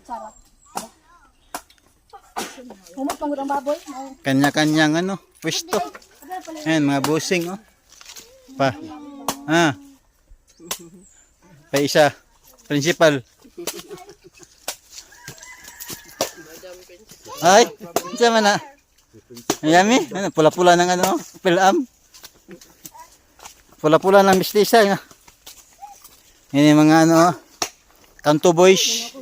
Sarap. Humot pang ang baboy. Kanya-kanyang ano, pwesto. Ayan, mga busing, oh. Pa. Ah. Pa isa. Principal. Ay, isa man na. Yummy. Ano, pula-pula ng ano, pilam. Pula-pula ng mistisa. Yan yung mga ano, kanto boys.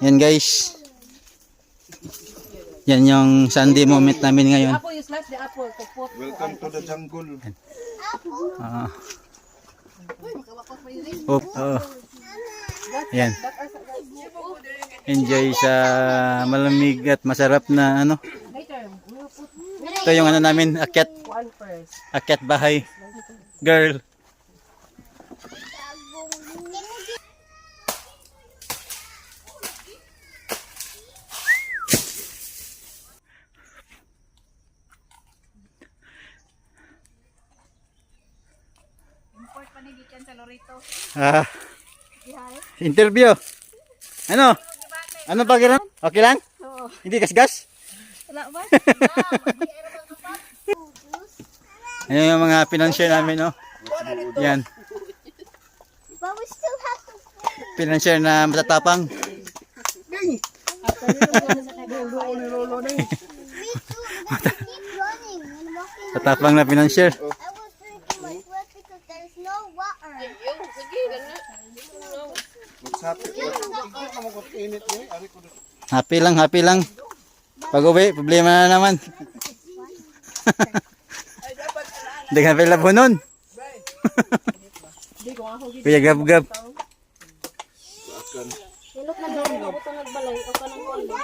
Yan guys. Yan yung Sunday moment namin ngayon. Apple, you slice the apple. Welcome to the jungle. Yan. Enjoy sa malamig at masarap na ano. Ito yung ano namin, akyat bahay. Girl. Interview. Ano? Ano pakiram? Okay lang? Hindi gas-gas? Wala ba? Ayan yung mga financier namin, no? Yan. Financier na matatapang. Matatapang na financier. Happy lang. Pag uwi, problema na naman. Hindi ka pala bunon. Kuya gab-gab. Hilok na daw. Ito nagbalay. O ka ng kondo.